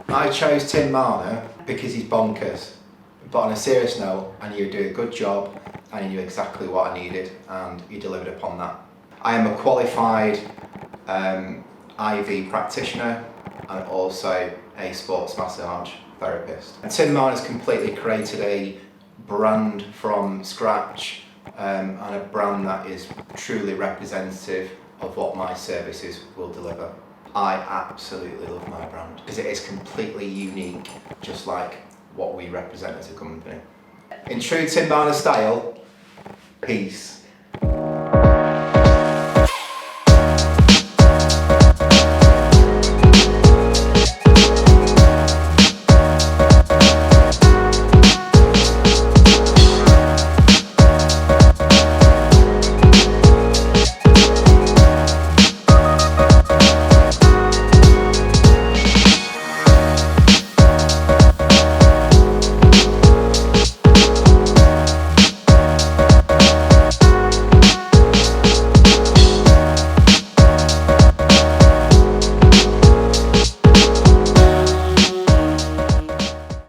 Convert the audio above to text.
I chose Tim Marner because he's bonkers. But on a serious note, I knew he'd do a good job and he knew exactly what I needed and he delivered upon that. I am a qualified IV practitioner and also a sports massage therapist. And Tim Marner's completely created a brand from scratch and a brand that is truly representative of what my services will deliver. I absolutely love my brand because it is completely unique, just like what we represent as a company. In true Tim Marner style, peace.